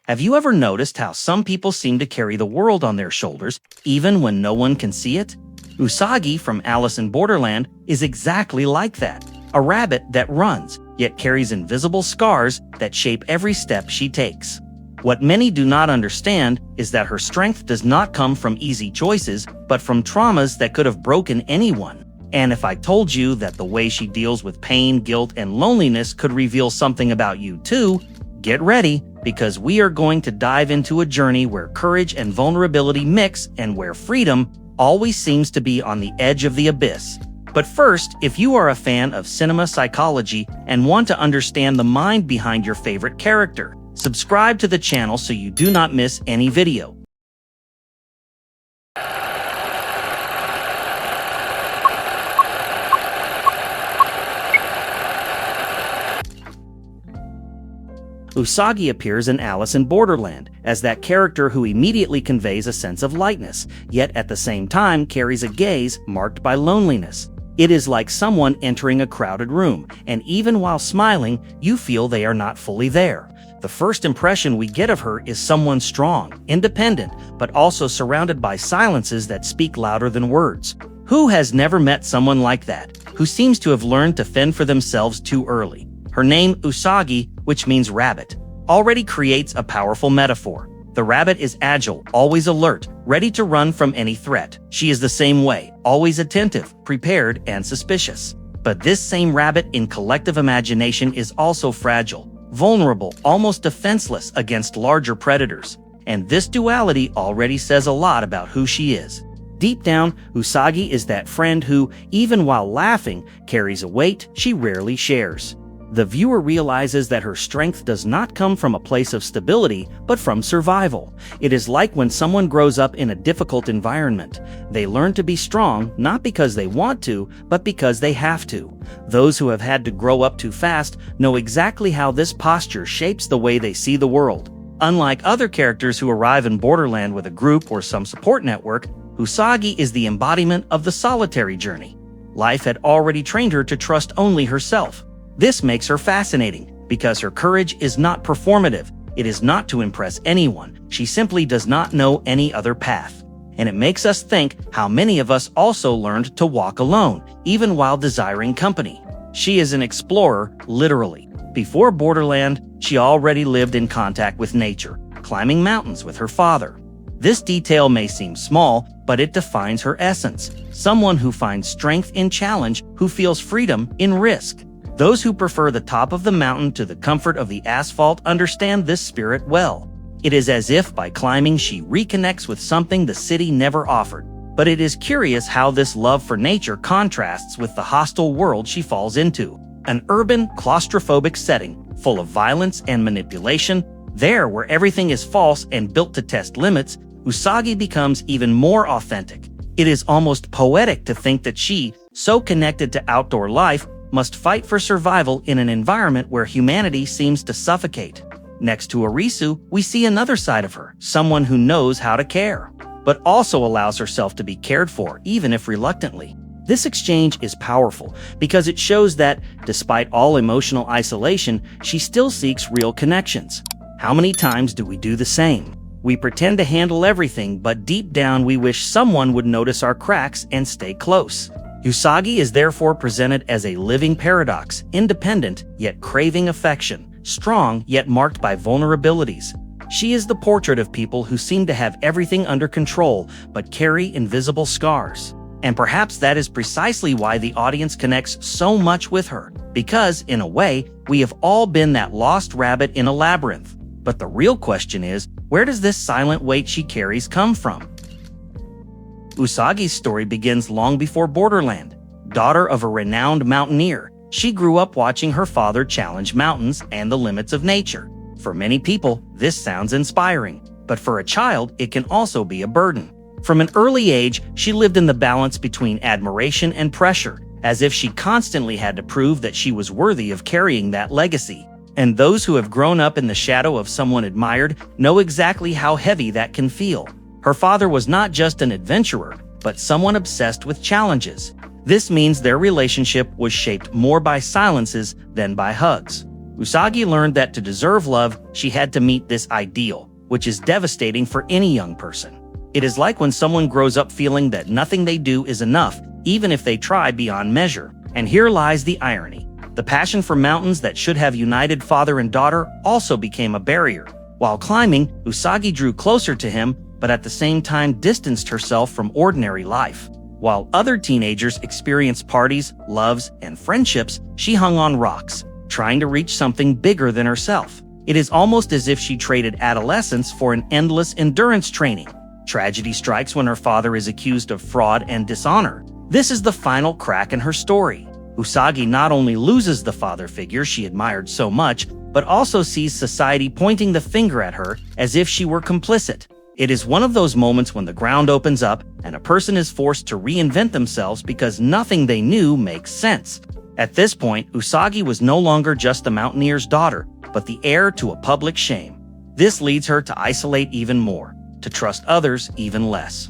Have you ever noticed how some people seem to carry the world on their shoulders, even when no one can see it? Usagi from Alice in Borderland is exactly like that. A rabbit that runs, yet carries invisible scars that shape every step she takes. What many do not understand is that her strength does not come from easy choices, but from traumas that could have broken anyone. And if I told you that the way she deals with pain, guilt, and loneliness could reveal something about you too, get ready, because we are going to dive into a journey where courage and vulnerability mix and where freedom always seems to be on the edge of the abyss. But first, if you are a fan of cinema psychology and want to understand the mind behind your favorite character, subscribe to the channel so you do not miss any video. Usagi appears in Alice in Borderland as that character who immediately conveys a sense of lightness, yet at the same time carries a gaze marked by loneliness. It is like someone entering a crowded room, and even while smiling, you feel they are not fully there. The first impression we get of her is someone strong, independent, but also surrounded by silences that speak louder than words. Who has never met someone like that, who seems to have learned to fend for themselves too early? Her name, Usagi, which means rabbit, already creates a powerful metaphor. The rabbit is agile, always alert, ready to run from any threat. She is the same way, always attentive, prepared, and suspicious. But this same rabbit in collective imagination is also fragile, vulnerable, almost defenseless against larger predators. And this duality already says a lot about who she is. Deep down, Usagi is that friend who, even while laughing, carries a weight she rarely shares. The viewer realizes that her strength does not come from a place of stability, but from survival. It is like when someone grows up in a difficult environment. They learn to be strong, not because they want to, but because they have to. Those who have had to grow up too fast know exactly how this posture shapes the way they see the world. Unlike other characters who arrive in Borderland with a group or some support network, Usagi is the embodiment of the solitary journey. Life had already trained her to trust only herself. This makes her fascinating, because her courage is not performative. It is not to impress anyone. She simply does not know any other path. And it makes us think how many of us also learned to walk alone, even while desiring company. She is an explorer, literally. Before Borderland, she already lived in contact with nature, climbing mountains with her father. This detail may seem small, but it defines her essence. Someone who finds strength in challenge, who feels freedom in risk. Those who prefer the top of the mountain to the comfort of the asphalt understand this spirit well. It is as if by climbing she reconnects with something the city never offered. But it is curious how this love for nature contrasts with the hostile world she falls into. An urban, claustrophobic setting, full of violence and manipulation. There, where everything is false and built to test limits, Usagi becomes even more authentic. It is almost poetic to think that she, so connected to outdoor life, must fight for survival in an environment where humanity seems to suffocate. Next to Arisu, we see another side of her, someone who knows how to care, but also allows herself to be cared for, even if reluctantly. This exchange is powerful because it shows that, despite all emotional isolation, she still seeks real connections. How many times do we do the same? We pretend to handle everything, but deep down we wish someone would notice our cracks and stay close. Usagi is therefore presented as a living paradox, independent yet craving affection, strong yet marked by vulnerabilities. She is the portrait of people who seem to have everything under control but carry invisible scars. And perhaps that is precisely why the audience connects so much with her, because, in a way, we have all been that lost rabbit in a labyrinth. But the real question is, where does this silent weight she carries come from? Usagi's story begins long before Borderland. Daughter of a renowned mountaineer, she grew up watching her father challenge mountains and the limits of nature. For many people, this sounds inspiring, but for a child, it can also be a burden. From an early age, she lived in the balance between admiration and pressure, as if she constantly had to prove that she was worthy of carrying that legacy. And those who have grown up in the shadow of someone admired know exactly how heavy that can feel. Her father was not just an adventurer, but someone obsessed with challenges. This means their relationship was shaped more by silences than by hugs. Usagi learned that to deserve love, she had to meet this ideal, which is devastating for any young person. It is like when someone grows up feeling that nothing they do is enough, even if they try beyond measure. And here lies the irony. The passion for mountains that should have united father and daughter also became a barrier. While climbing, Usagi drew closer to him, but at the same time distanced herself from ordinary life. While other teenagers experienced parties, loves, and friendships, she hung on rocks, trying to reach something bigger than herself. It is almost as if she traded adolescence for an endless endurance training. Tragedy strikes when her father is accused of fraud and dishonor. This is the final crack in her story. Usagi not only loses the father figure she admired so much, but also sees society pointing the finger at her as if she were complicit. It is one of those moments when the ground opens up and a person is forced to reinvent themselves because nothing they knew makes sense. At this point, Usagi was no longer just the mountaineer's daughter, but the heir to a public shame. This leads her to isolate even more, to trust others even less.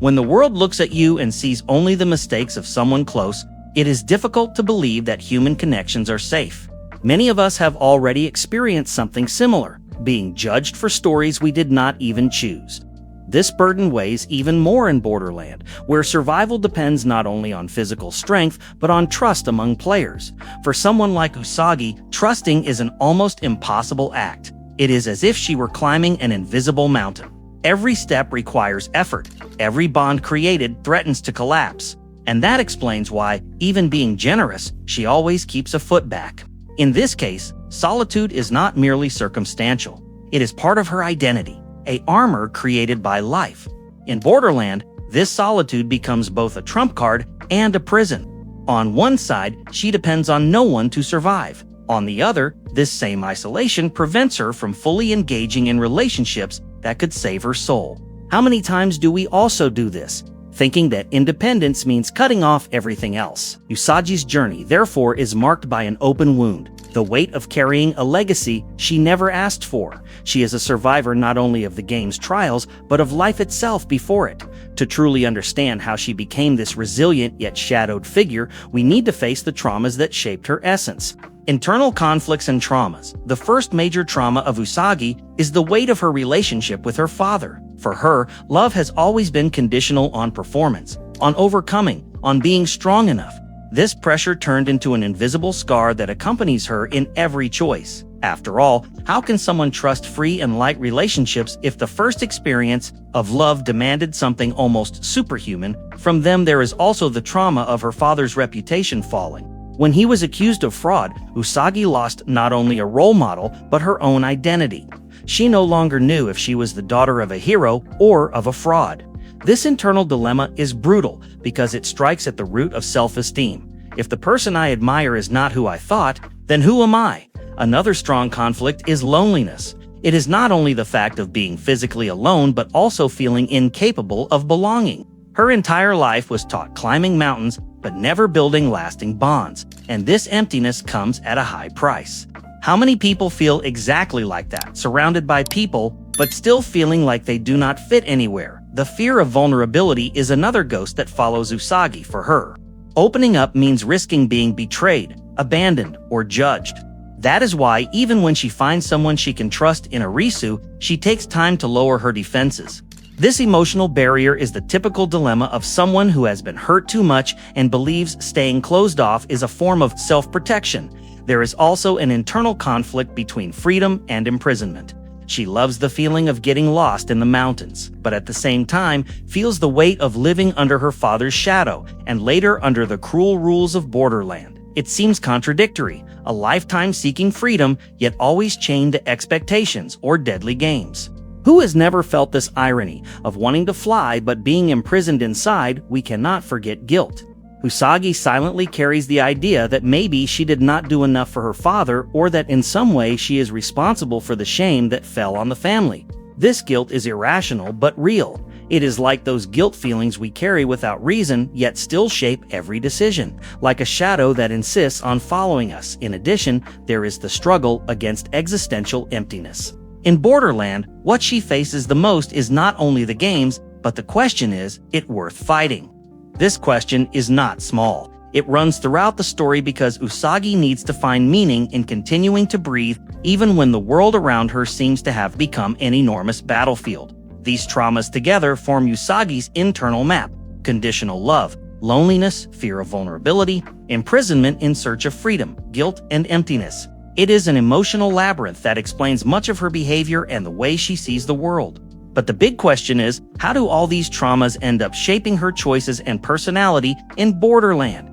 When the world looks at you and sees only the mistakes of someone close, it is difficult to believe that human connections are safe. Many of us have already experienced something similar, being judged for stories we did not even choose. This burden weighs even more in Borderland, where survival depends not only on physical strength, but on trust among players. For someone like Usagi, trusting is an almost impossible act. It is as if she were climbing an invisible mountain. Every step requires effort. Every bond created threatens to collapse. And that explains why, even being generous, she always keeps a foot back. In this case, solitude is not merely circumstantial. It is part of her identity, an armor created by life. In Borderland, this solitude becomes both a trump card and a prison. On one side, she depends on no one to survive. On the other, this same isolation prevents her from fully engaging in relationships that could save her soul. How many times do we also do this, thinking that independence means cutting off everything else? Usagi's journey, therefore, is marked by an open wound, the weight of carrying a legacy she never asked for. She is a survivor not only of the game's trials, but of life itself before it. To truly understand how she became this resilient yet shadowed figure, we need to face the traumas that shaped her essence. Internal conflicts and traumas. The first major trauma of Usagi is the weight of her relationship with her father. For her, love has always been conditional on performance, on overcoming, on being strong enough. This pressure turned into an invisible scar that accompanies her in every choice. After all, how can someone trust free and light relationships if the first experience of love demanded something almost superhuman? From them, there is also the trauma of her father's reputation falling. When he was accused of fraud, Usagi lost not only a role model, but her own identity. She no longer knew if she was the daughter of a hero or of a fraud. This internal dilemma is brutal because it strikes at the root of self-esteem. If the person I admire is not who I thought, then who am I? Another strong conflict is loneliness. It is not only the fact of being physically alone, but also feeling incapable of belonging. Her entire life was taught climbing mountains, but never building lasting bonds, and this emptiness comes at a high price. How many people feel exactly like that, surrounded by people, but still feeling like they do not fit anywhere? The fear of vulnerability is another ghost that follows Usagi for her. Opening up means risking being betrayed, abandoned, or judged. That is why, even when she finds someone she can trust in Arisu, she takes time to lower her defenses. This emotional barrier is the typical dilemma of someone who has been hurt too much and believes staying closed off is a form of self-protection. There is also an internal conflict between freedom and imprisonment. She loves the feeling of getting lost in the mountains, but at the same time feels the weight of living under her father's shadow and later under the cruel rules of Borderland. It seems contradictory, a lifetime seeking freedom, yet always chained to expectations or deadly games. Who has never felt this irony of wanting to fly but being imprisoned inside? We cannot forget guilt. Usagi silently carries the idea that maybe she did not do enough for her father, or that in some way she is responsible for the shame that fell on the family. This guilt is irrational but real. It is like those guilt feelings we carry without reason, yet still shape every decision, like a shadow that insists on following us. In addition, there is the struggle against existential emptiness. In Borderland, what she faces the most is not only the games, but the question is it worth fighting? This question is not small. It runs throughout the story because Usagi needs to find meaning in continuing to breathe even when the world around her seems to have become an enormous battlefield. These traumas together form Usagi's internal map: conditional love, loneliness, fear of vulnerability, imprisonment in search of freedom, guilt, and emptiness. It is an emotional labyrinth that explains much of her behavior and the way she sees the world. But the big question is, how do all these traumas end up shaping her choices and personality in Borderland?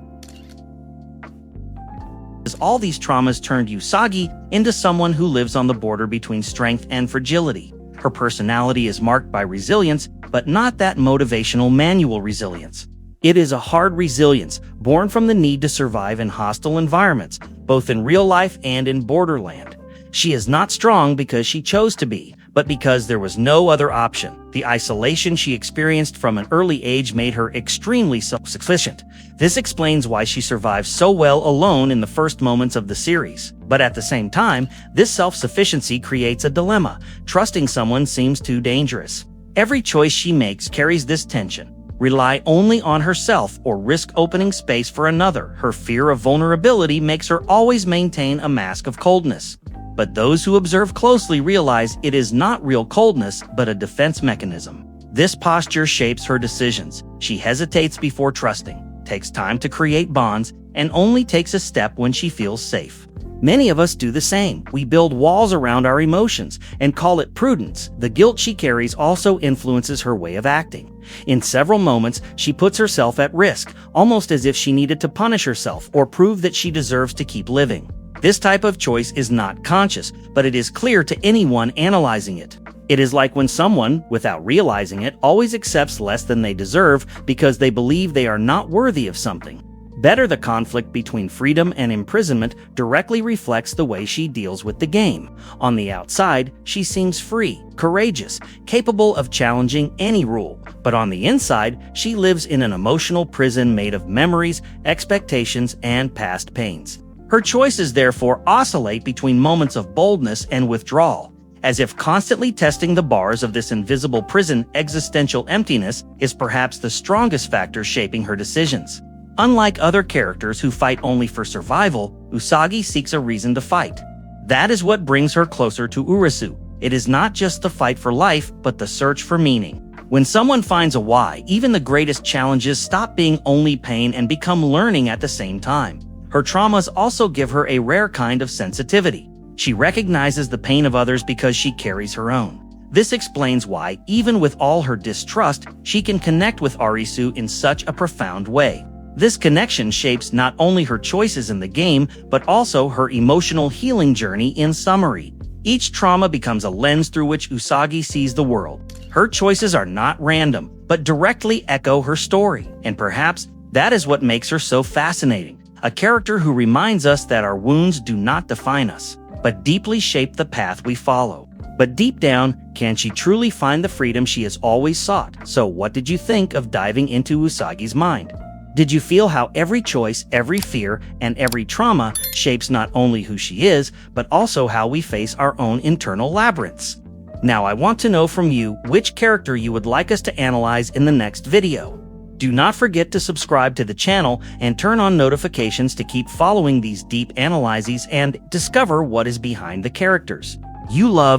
All these traumas turned Usagi into someone who lives on the border between strength and fragility. Her personality is marked by resilience, but not that motivational manual resilience. It is a hard resilience, born from the need to survive in hostile environments, both in real life and in Borderland. She is not strong because she chose to be, but because there was no other option. The isolation she experienced from an early age made her extremely self-sufficient. This explains why she survives so well alone in the first moments of the series. But at the same time, this self-sufficiency creates a dilemma. Trusting someone seems too dangerous. Every choice she makes carries this tension. Rely only on herself or risk opening space for another. Her fear of vulnerability makes her always maintain a mask of coldness. But those who observe closely realize it is not real coldness, but a defense mechanism. This posture shapes her decisions. She hesitates before trusting, takes time to create bonds, and only takes a step when she feels safe. Many of us do the same. We build walls around our emotions and call it prudence. The guilt she carries also influences her way of acting. In several moments, she puts herself at risk, almost as if she needed to punish herself or prove that she deserves to keep living. This type of choice is not conscious, but it is clear to anyone analyzing it. It is like when someone, without realizing it, always accepts less than they deserve because they believe they are not worthy of something. Better, the conflict between freedom and imprisonment directly reflects the way she deals with the game. On the outside, she seems free, courageous, capable of challenging any rule. But on the inside, she lives in an emotional prison made of memories, expectations, and past pains. Her choices therefore oscillate between moments of boldness and withdrawal. As if constantly testing the bars of this invisible prison, existential emptiness is perhaps the strongest factor shaping her decisions. Unlike other characters who fight only for survival, Usagi seeks a reason to fight. That is what brings her closer to Urasu. It is not just the fight for life, but the search for meaning. When someone finds a why, even the greatest challenges stop being only pain and become learning at the same time. Her traumas also give her a rare kind of sensitivity. She recognizes the pain of others because she carries her own. This explains why, even with all her distrust, she can connect with Arisu in such a profound way. This connection shapes not only her choices in the game, but also her emotional healing journey in summary. Each trauma becomes a lens through which Usagi sees the world. Her choices are not random, but directly echo her story. And perhaps that is what makes her so fascinating. A character who reminds us that our wounds do not define us, but deeply shape the path we follow. But deep down, can she truly find the freedom she has always sought? So what did you think of diving into Usagi's mind? Did you feel how every choice, every fear, and every trauma shapes not only who she is, but also how we face our own internal labyrinths? Now I want to know from you which character you would like us to analyze in the next video. Do not forget to subscribe to the channel and turn on notifications to keep following these deep analyses and discover what is behind the characters you love